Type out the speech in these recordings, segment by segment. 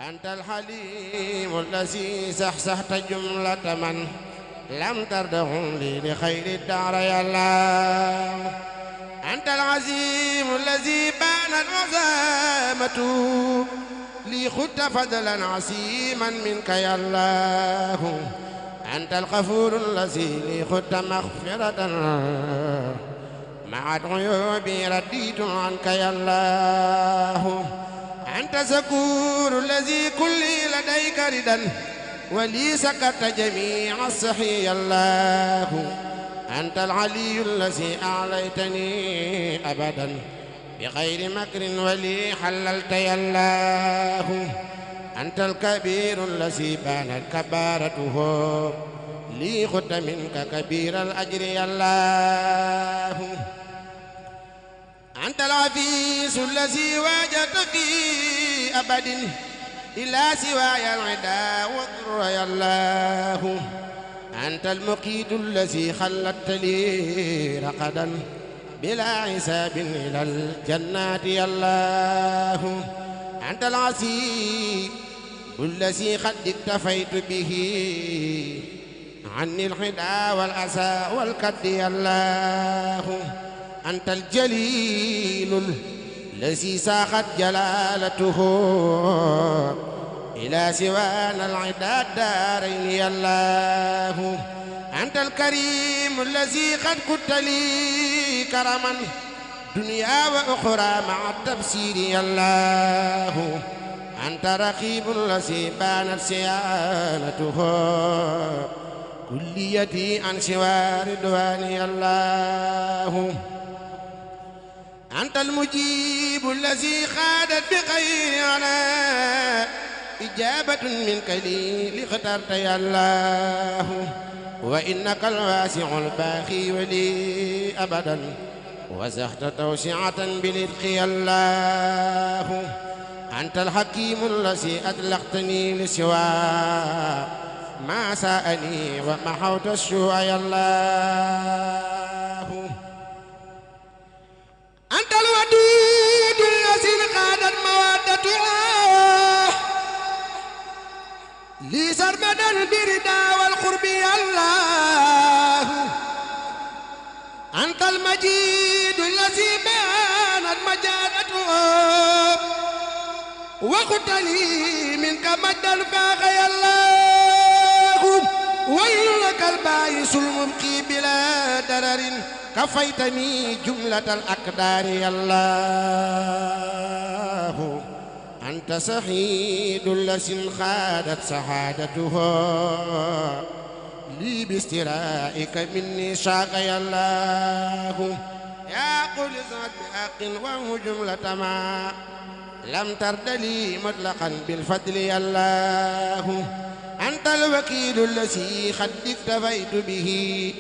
أنت الحليم الذي سحسحت جملة من لم تردهم لي لخير الدار يا الله. أنت العزيم الذي بانت عزامته لي خدت فضلا عسيما منك يا الله. أنت الغفور الذي لي خدت مغفرة مع عيوبي رديت عنك يا الله. أنت زكور الذي كلي لديك ردا ولي سكت جميع الصحي يا الله. أنت العلي الذي أعليتني أبدا بغير مكر ولي حللت يا الله. أنت الكبير الذي بانت كبارته لي خدت منك كبير الأجر يا الله. أنت العفيس الذي واجدت في أبد إلى سواي العدا والضر يا الله. أنت المقيت الذي خلدت لي رقدا بلا حساب إلى الجنات يا الله. أنت العسيب الذي قد اكتفيت به عني الحدا والأسى والكد يا الله. أنت الجليل الذي ساقت جلالته إلى سوانا العدا الدارين يا الله. أنت الكريم الذي قد قلت لي كرما دنيا وأخرى مع التبصير يا الله. أنت رقيب الذي بانت صيانته كليتي عن سوى رضواني يا الله. أنت المجيب الذي خادت بخير على إجابة منك لي لاخترت يا الله. وإنك الواسع الباقي ولي أبدا وزحت توسعة بلدق يا الله. أنت الحكيم الذي أطلقتني لسوى ما ساءني ومحوت السوء يا الله. أنت الودود الذي قادت مودته لي سرمدا بردا والقرب يا الله. أنت المجيد الذي بانت مجادته وقلت لي منك مجدا فاق يا الله. وإنك الباعث المبقي بلا درر كفيتني جملة الأقدار يا الله. أنت سعيد الذي خادت سعادته لي باسترائك مني شاق يا الله. يا قل زاد بحق وهو جملة ما لم ترد لي مطلقا بالفضل يا الله. أنت الوكيل الذي قد اكتفيت به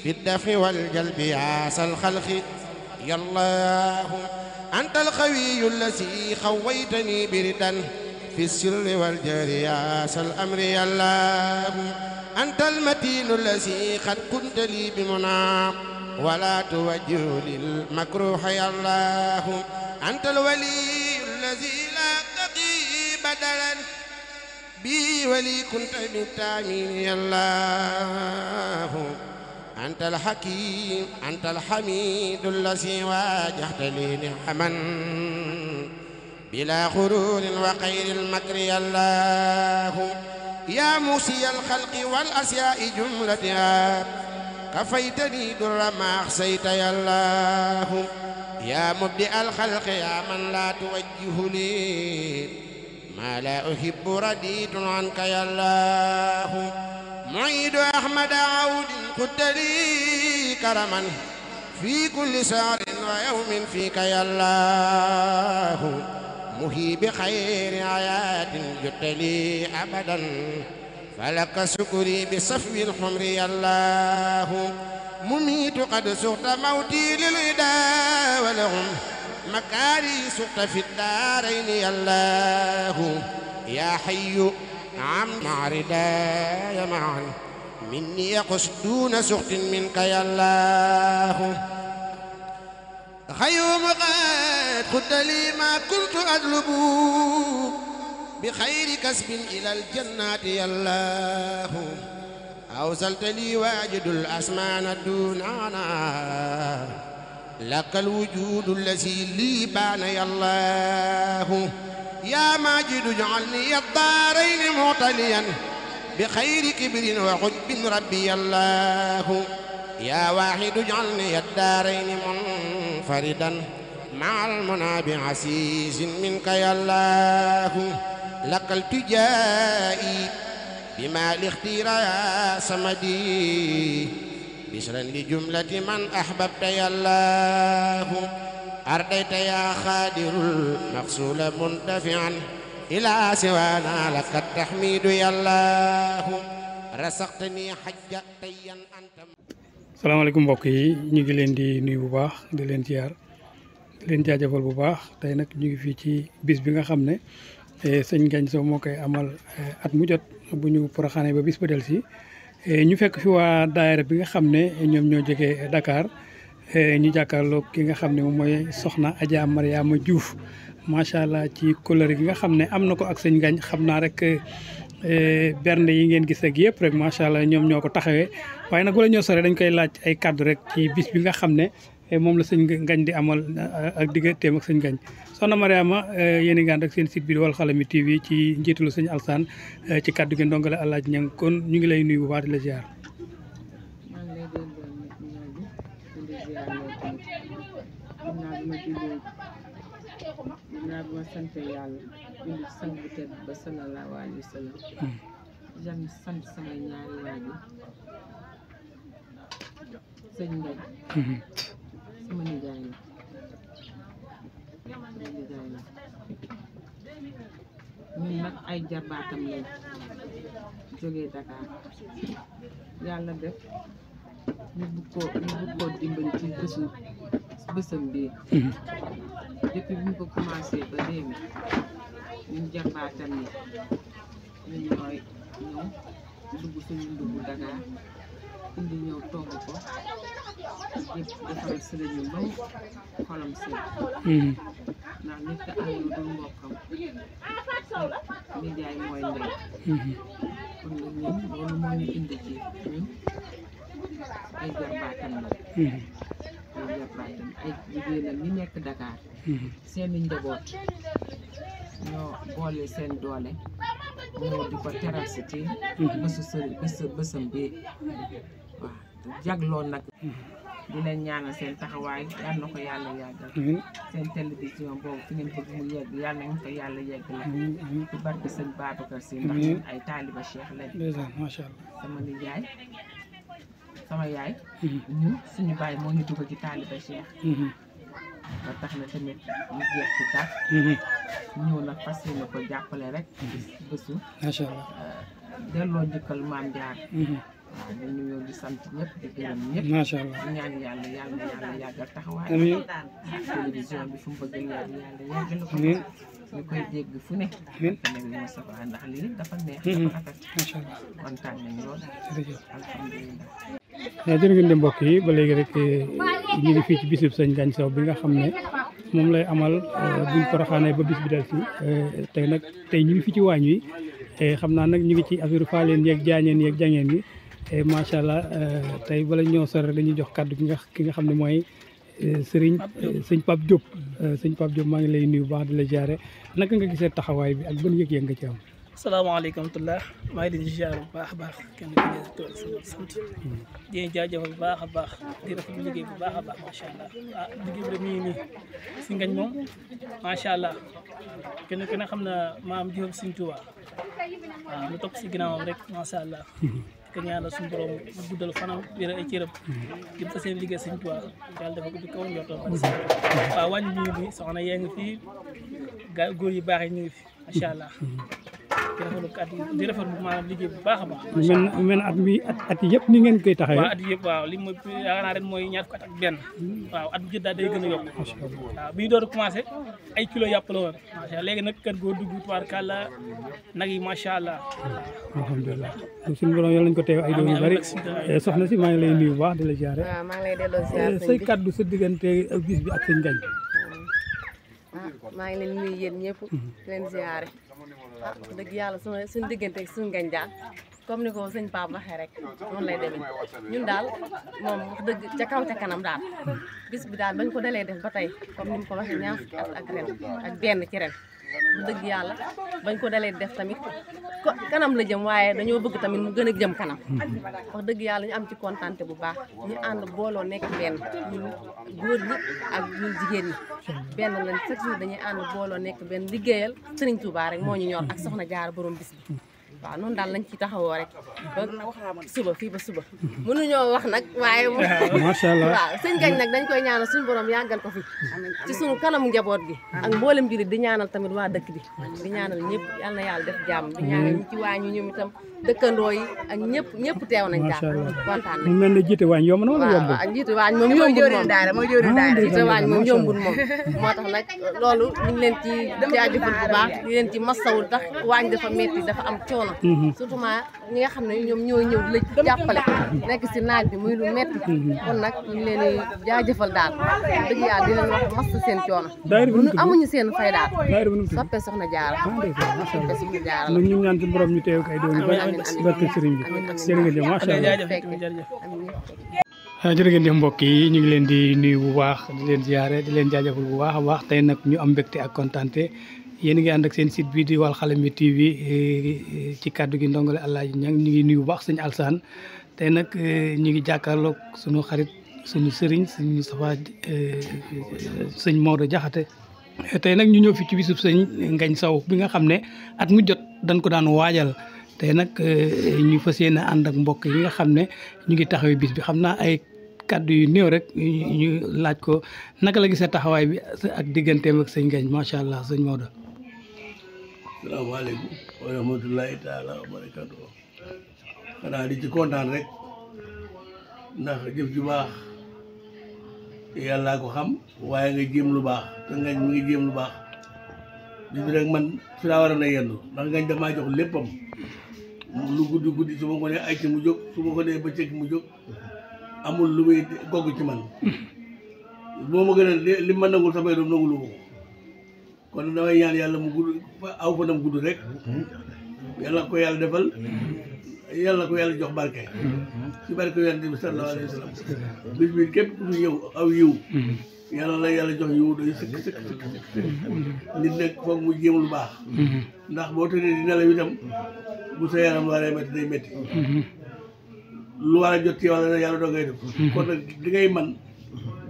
في الدفع والجلب عاصى الخلق يا الله. أنت القوي الذي خويتني بردا في السر والجهر عاصى الأمر يا الله. أنت المتين الذي قد كنت لي بمنى ولا توجه للمكروه يا الله. أنت الولي الذي لا تقي بدلا بي ولي كنت بالتامين يا الله. أنت الحكيم أنت الحميد الذي واجهت لي نعما بلا غرور وخير المكر يا الله. يا موسي الخلق والأشياء جملتها كفيتني در ما أحصيت يا الله. يا مبدئ الخلق يا من لا توجه لي ما لا أحب رديت عنك يا الله. معيد أحمد عود قلت لي كرما في كل سهر ويوم فيك يا الله. مهي بخير آيات جدت لي أبدا فلك سكري بصفو الحمر يا الله. مميت قد سقت موتي للعدا ولهم مكاري سقت في الدارين يا الله. يا حي عم معردا معا مني يقصدون سخط منك يا الله. خيوم قد خدت لي ما كنت أطلب بخير كسب إلى الجنات يا الله أوصلت لي واجد الأسمان دوننا لك الوجود الذي لي بان يا الله يا ماجد اجعلني الدارين معتليا بخير كبر وعجب ربي الله يا واحد اجعلني الدارين منفردا مع المنى بعسيس منك يا الله لك التجائي بما الاختيار يا سمدي بشرا لجملة من أحببت يا الله أرديت يا خادر المغسول منتفعا إلى سوانا لك التحميد يا الله رزقتني حجة تيا أنت. salaamaaleykum mbokk yi ñu ngi leen di nuyu bu baax di leen ziar di leen jaajëfal bu baax tey nag ñu ngi fii ci bis bi nga xam ne sëñ Ngagne Sow moo koy amal at mu jot bu ñu poroxaane ba bis ba del si ñu fekk fi waa daayira bi nga xam ne ñoom ñoo jógee Dakar ñu jàkkaarloog ki nga xam ne moom mooy soxna Adja Mariama Diouf macha allah ci kóllëre gi nga xam ne am na ko ak sëñ Ngagne xam naa rek bernde yi ngeen gis ak yëpp rek macha allah ñoom ñoo ko taxawee waaye nag wala ñoo sore dañ koy laaj ay kàddu rek ci bis bi nga xam ne moom la sëñ Ngagne di amal ak digganteem ak sëñ Ngagne soxna Mariama yéen a ngi ànd ak seen site bi di Walxalami TV ci njiitalu sëñ Alsaan ci kàddu gi ndongale Alaaji Ñang kon ñu ngi lay nuyu bu baax di la ziar. ginnaaw bi ma sant yàlla julli ci sang bu tedd ba sallallahu alayhi wa sallam jam sant samay ñaari waajur sëñ Ngagne sama nijaay la ñun nag ay jarbaatam lañ jógee Dakar yàlla def ñu bëgg koo dimbali ci bësam bii depuis bi ñu ko commencé ba léegi ñun jarbaatam ni ñun ñooy ñëw dugg suñu dugg Dakar indi ñëw togg ko yëpp defaral sëriñu ba xolam seet ndax nit ka am lu dul mbokkam nijaay mooy ndey kon nag ñun loolu moo ñu indi ci ñun ay jarbaatam la ay jigéenam ñi nekk Dakar seeni njaboot ñoo boole seen doole ñoo di ko teral si ci bésu sëriñ bésam bi waaw jagloo nag di leen ñaanal seen taxawaay yal na ko yàlla yàggal seen télévision boobu fi ngeen bëgg mu yegg yàlla na ko yàlla yegg la ci barke sëñ Babacar Si ndax ñun ay taaliba Cheikh lañ macha allah sama nijaay sama yaay ñun suñu baay moo ñu dugal ci taaliba Cheikh ba tax na tamit ñu jeex ci tax ñëw nag fas yéene ko jàppale rek bésu macha allah delloo njëkkal maam Jaar waaw ñu nuyoo di sant ñëpp di gërëm ñëpp macha allah di ñaan yàlla yàggal taxawaay amiin télévision bi fu mu bëgg yàlla yàggal ko amiin ñu koy dégg fu ne amiin nabi Moustapha ndax lii dafa neex dafa rafet macha allah kontaan nañu lool jërëjëf alhamdulilah jërë ngeen di mbokk yi ba léegi rek ñu ngi fii ci bisub sëñ Ngagne Sow bi nga xam ne moom lay amal buñ poroxaanee ba bis bi del si tey nag tey ñu ngi fi ci waañ wi xam naa nag ñu ngi ci affaire faaleen yeeg jaañeen yeeg jangeen yi macha allah tey bala ñoo sore dañuy jox kàddu ki nga xam ne mooy sëñ Pape Diop sëñ Pape Diop maa ngi lay nuyu bu baax di la jaare naka nga gisee taxawaay bi ak ban yëg-yëg nga ci am. salaamaaleykum wa rahmatulah maa ngi leen di ziar bu baax a baax kenn ku nekk tool sant di jaajëfal bu baax a baax di rafetlu liggéey bu baax a baax macha allah liggéey bi de mi ngi nii si Ngagne moom macha allah kenn ku ne xam na maam Diop Sëñ Tuubaa waaw lu topp si ginnaawam rek macha allah ko ñaanal suñu borom mu guddal fanam wér ay cëram di fa seen liggéey Sëñ Tuubaa yàlla dafa ko ci kaw njortoom waaw wàññi ñu ngi fi soxna yee ngi fi góor yi baax yi ñu ngi fi macha allah. di rafetlu maanaam liggéey bu baax a baax. mu mel at yëpp ni ngeen koy taxawee. waaw at yëpp waaw li mooy yaakaar naa ren mooy ñaar fukki at ak benn. waaw at bu jot daal day gën a yokk. waaw bi ñu door a commencé ay kilo yàpp la woon. macha allah léegi nag kër goo dugg tubaarkàlla nag yi macha allah. alhamdulilah suñu borom yal nañu ko teew ay doom yu bari soxna si maa ngi lay nuyu bu baax di la jaare. waaw maa ngi lay delloo ziar say kaddu sa diggante ak bis bi ak sëñ Ngagne. maa ngi leen nuyu yéen ñëpp leen ziare dëgg yàlla suñu diggante ak suñu ngañ daal comme ni ko sëñ Pape waxee rek noonu lay demee ñun daal moom wax dëgg ca kaw ca kanam daal bis bi daal bañ ko dalee def ba tey comme ni mu ko waxee ñaar fukki at ak ren ak benn ci ren bu dëgg yàlla bañ ko dalee def tamit kanam la jëm waaye dañoo bëgg tamit mu gën a jëm kanam wax dëgg yàlla ñu am ci kontante bu baax ñu ànd booloo nekk benn ñun góor ñi ak ñun jigéen ñi benn lañ chaque jour dañuy ànd booloo nekk benn liggéeyal Serigne Touba rek moo ñu ñor ak soxna Jaara borom bis bi waaw noonu daal lañ ci taxawoo rek ba suba fii ba suba mënuñoo wax nag waaye macha allah waaw sëñ Gañ nag dañ koy ñaanal suñu borom yàggal ko fi ci suñu kanam njaboot gi ak mboolem mbiri di ñaanal tamit waa dëkk bi di ñaanal ñëpp yal na yàlla def jàmm di ñaanal ñi ci waañu ñoom itam dëkkandoo yi ak ñëpp teew nañ daal kontaan nañ mu mel ne jiite waañ yomb na wala yombul waaw jiite waañ moom yombul moom jiite waañ moom yombul moom moo tax nag loolu ñu ngi leen ci jaajëfal bu baax ñu leen ci masawul tax waañ dafa metti dafa am coono surtout ñi nga xam ne ñoom ñooy ñëw di la jàppale nekk si naaj bi muy lu metti kon nag ñu ngi leen di jaajëfal daal dëgg yàlla di leen wax massa seen coono amuñu seen fay daal soppe soxna Jaara soppe soxna Jaara ñu ñaan ci borom ñu teew kay doon barke sëriñ bi jërë ngeen jëf macha allah jërë ngeen jëf mbokk yi ñu ngi leen di nuyu bu baax di leen ziare di leen jaajëfal bu baax a baax tey nag ñu am mbégte ak kontaante yéen ngi ànd ak seen site bi di Walxalami TV ci kàddu gi ndongole Alaaji Ñang ñu ngi nuyu bu baax sëñ Alsaan tey nag ñu ngi jàkkaarloog suñu xarit suñu sëriñ suñu Moustapha sëñ Maodo Jaxate tey nag ñu ñëw fi ci bisub sëñ Ngañ Sow bi nga xam ne at mu jot dañ ko daan waajal tey nag ñu fas yéene ànd ak mbokk yi nga xam ne ñu ngi taxawee bis bi xam naa ay kàddu yu néew rek ñu laaj ko naka la gisee taxawaay bi ak digganteem ak sëñ Ngañ macha allah sëñ Maodo. salaamaaleykum wa rahmatulahi taala wa barakatu xanaa di ci kontaan rek ndax jëf ju baax yàllaa ko xam waaye nga jéem lu baax te Ngañ mi ngi jéem lu baax bis bi rek man fi laa war a na yendu ndax Ngañ damaa jox léppam lu guddi guddi su ma ko nee ay ci mu jóg su ma ko nee bëccëg mu jóg amul lu muy gogg ci man boo ma gën a li ma nangul samay doom nangulu ko kon damay ñaan yàlla mu gudd aw fanam gudd rek yàlla ko yàlla defal yàlla ko yàlla jox barke ci barke yonent bi sallallahu alayhi wa sallam bis bi képp ku fi ñëw aw yiw yàlla la yàlla jox yiw doy sëkk nit nag foog mu jéem lu baax ndax boo tëddee di nelaw itam bu sa yaram waree métti day métti lu war a jot ci wàlla na yàlla doo ngay def kon nag di ngay man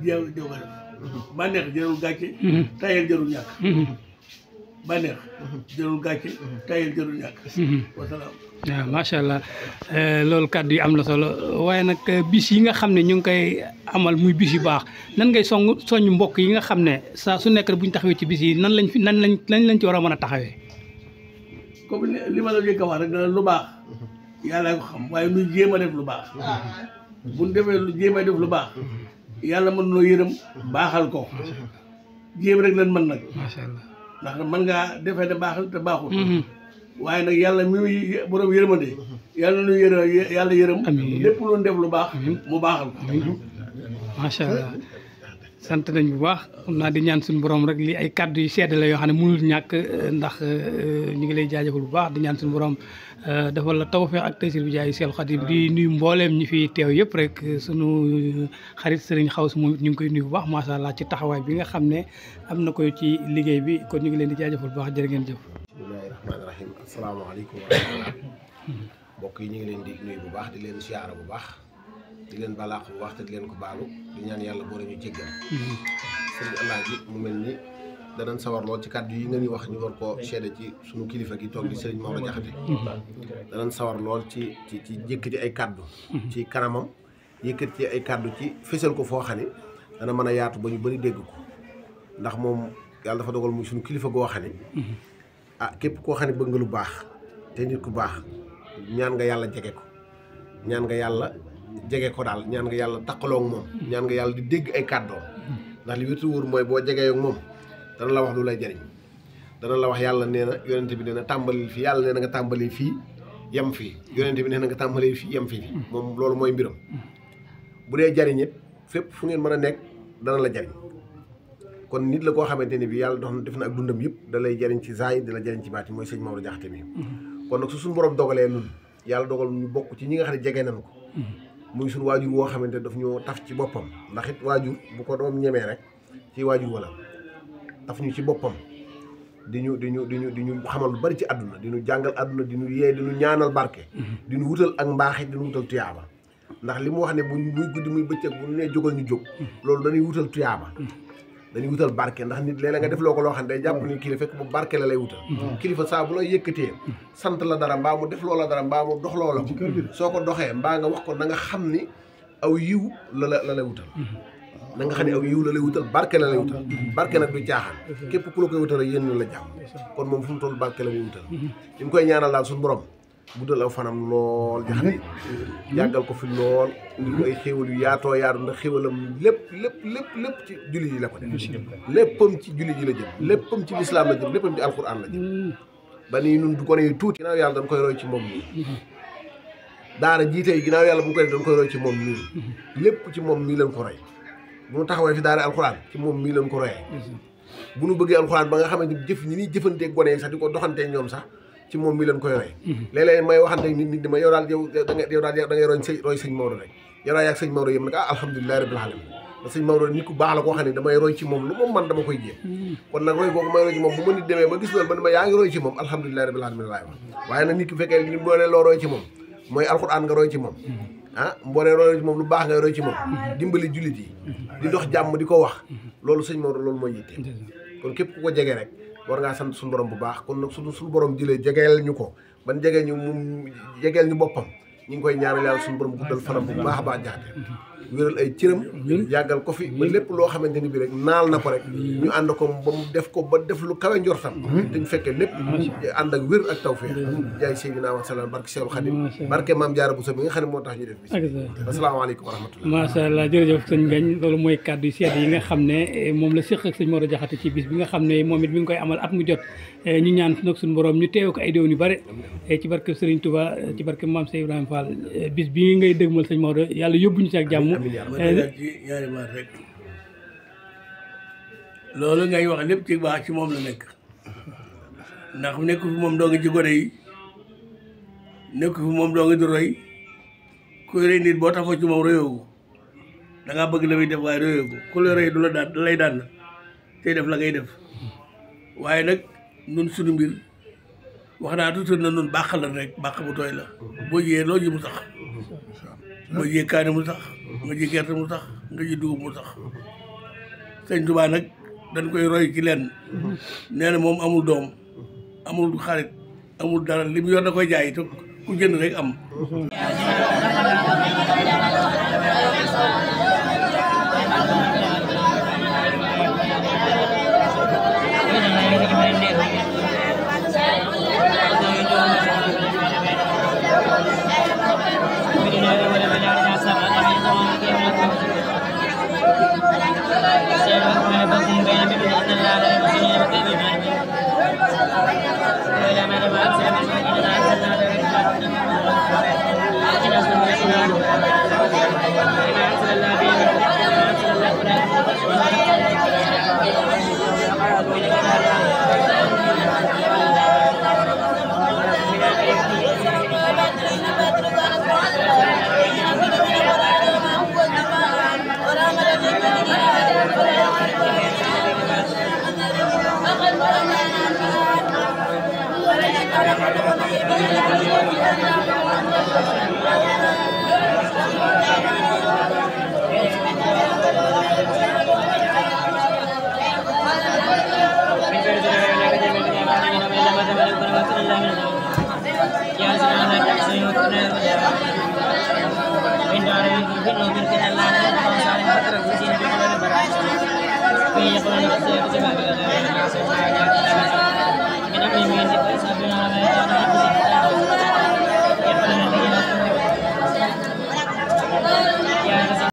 jéew ko def bànneex jarul gàcce tayel jarul ñàkk bànneex jarul gàcce tayel jarul ñàkk wasalaam waaw macha allah loolu kàddu yi am na solo waaye nag bis yi nga xam ne ñu ngi koy amal muy bis yu baax nan ngay soññ mbokk yi nga xam ne saa su nekk bu ñu taxawee ci bis yi nan lañ ci war a mën a taxawee comme li ma la jëkk a wax rek lu baax yàlla ko xam waaye nu jéem a def lu baax bu ñu defee lu jéem a def lu baax yàlla mën noo yërëm baaxal ko jéem rek lan mën nag macha allah ndax mën ngaa defee ne baaxal te baaxul waaye nag yàlla mi borom yërmande yàlla nu yàlla yërëm lépp lu def lu baax mu baaxal ko macha allah sant nañ bu baax xam naa di ñaan suñu borom rek lii ay kàddu yu sedd la yoo xam ne mënul ñàkk ndax ñu ngi lay jaajëfal bu baax di ñaan suñu borom defal la tawfeex ak taysir bi jaay Seex Xaadim di nuyu mbooleem ñi fi teew yëpp rek sunu xarit sëriñ Xaws moom it ñu ngi koy nuyu bu baax macha allah ci taxawaay bi nga xam ne am na ko ci liggéey bi kon ñu ngi leen di jaajëfal bu baax jërë ngeen jëf. bismillahi rahmaani rahim asalaamaaleykum wa rahmatulah mbokk yi ñu ngi leen di nuyu bu baax di leen siyaara bu baax di leen balaax bu baax te di leen ko baalu di ñaan yàlla boo ñu jéggal sëriñ Alaaji mu mel ni danañ sawar lool ci kàddu yi nga ñu wax ñu war koo seede ci sunu kilifa gi toog di sëriñ Maodo Jaxate danañ sawar lool ci yëkkati ay kàddu ci kanamam yëkkati ay kàddu ci fésal ko foo xam ne dana mën a yaatu ba ñu bëri dégg ko ndax moom yàlla dafa dogal muy sunu kilifa goo xam ne képp koo xam ne bëgg nga lu baax te nit ku baax ñaan nga yàlla jege ko ñaan nga yàlla jege ko daal ñaan nga yàlla taqaloo ak moom ñaan nga yàlla di dégg ay kàddoom ndax li wétu wóor mooy boo jegee ak moom dana la wax lu lay jariñ dana la wax yàlla nee na yonent bi nee na tàmbalil fii yàlla nee na nga tàmbali fii yem fii yonent bi nee na nga tàmbali fii yem fii moom loolu mooy mbiram bu dee jariñ it fépp fu ngeen mën a nekk dana la jariñ kon nit la koo xamante ni bi yàlla dox na def na ak dundam yëpp da lay jëriñ ci zaahir da la jëriñ ci baati mooy sëñ Maodo Diakhaté mi kon nag su suñu borom dogalee nun yàlla dogal ñu bokk ci ñi nga xam ne jege nañ ko muy suñu waajur woo xamante daf ñoo taf ci boppam ndax it waajur bu ko doom ñemee rek ci waajur wala taf ñu ci boppam di ñu xamal lu bari ci àdduna di ñu jàngal àdduna di ñu yee di ñu ñaanal barke di ñu wutal ak mbaaxit di ñu wutal tuyaaba ndax li mu wax ne bu muy guddi muy bëccëg bu ñu nee jógal ñu jóg loolu dañuy wutal tuyaaba dañuy wutal barke ndax nit léeg-léeg nga def loo ko loo xam ne day jàpp ni kilifa fekk bu barke la lay wutal kilifa saa bu la yëkkatee sant la dara mbaa mu def loola dara mbaa mu dox loola soo ko doxee mbaa nga wax ko na nga xam ni aw yiw la lay wutal na nga xam ne aw yiw la lay wutal barke la lay wutal barke nag du caaxaan képp ku la koy wutal yéen la jàmm kon moom fu mu toll barke la muy wutal ñu ngi koy ñaanal daal suñu borom guddal aw fanam lool Diakhaté yàggal ko fi lool indi ko ay xéewal yu yaatoo yaatu ndax xéewalam lépp ci julli ji la ko def léppam ci julli ji la jëm léppam ci lislaam la jëm léppam ci alxuraan la jëm ba nii nun du ko ne tuuti ginnaaw yàlla dañ koy roy ci moom nii daara jiite yi ginnaaw yàlla bu ñu koy def dañ koy roy ci moom nii lépp ci moom mii lañ ko roy bu ñu taxawee fi daara alxuraan ci moom mii lañ ko royee bu ñu bëggee alxuraan ba nga xamante ni jëf ñi ni jëfanteeg gone yi sax di ko doxanteeg ñoom sax ci moom mii leen koy roy léeg-léeg may waxante nit dama yow daal da ngay roy sëñ Maodo rek yow daal yaag sëñ Maodo yëpp nag alhamdulilahi rabbil alamin da sëñ Maodo nit ku baax la koo xam ne damay roy ci moom lu moom man dama koy jéem kon nag roy googu may roy ci moom bu ma nit demee ba gis loolu ba dama yaa ngi roy ci moom alhamdulilahi rabbil alamin laay wax waaye nag nit ki fekkee ni boo ne loo roy ci moom mooy alxuraan nga roy ci moom boo ne roy ci moom lu baax nga roy ci moom dimbali jullit yi di dox jàmm di ko wax loolu sëñ Maodo loolu mooy yitte kon képp ku ko jege rek war ngaa sant suñu borom bu baax kon nag suñu borom jëlee jegeel ñu ko ban jegee ñu mu jegeel ñu boppam ñu ngi koy ñaanal yàlla suñu borom guddal fanam bu baax a baax Diakhaté wéral ay cëram yàggal ko fi ba lépp loo xamante ni bi rek naal na ko rek ñu ànd ko ba mu def ko ba def lu kawe njortam te ñu fekkee lépp ànd ak wér ak tawfeex jaay Seydina wa salaam barke Seexul Xadim barke Maam Jaara Buso bi nga xam ne moo tax ñu def bi asalaamaaleykum wa rahmatullah macha allah jërëjëf sëñ Ngagne loolu mooy kàddu yu sedd yi nga xam ne moom la séq ak sëñ Maodo Diakhaté ci bis bi nga xam ne moom it mi ngi koy amal at mu jot ñu ñaan nag suñu borom ñu teew ko ay déwén yu bare ci barke Serigne Touba ci barke Maam Cheikh Ibrahima Fall bis bi ngay dëgmal sëñ Maodo yàlla yóbbuñu ci ak jàmm ci ñaari baat rek loolu ngay wax lépp ci baax ci moom la nekk ndax nekk fi moom doo nga ci gone yi nekk fi moom doo nga di roy kuy rey nit boo tafoo ci moom royoogu da ngaa bëgg la muy def waaye royoogu ku la rey du la daan da lay daan tey def la ngay def waaye nag nun suñu mbir wax naa tuuti na nun bàq la rek bàq bu tooy la boo jiyee loo ji mu sax boo jiyee kaani mu sax nga ji gerte mu sax nga ji dugub mu sax sëñ Tuubaa nag dañ koy roy ci lenn nee na moom amul doom amul xarit amul dara li mu yor da koy jaay te ku jënd rek am Iya,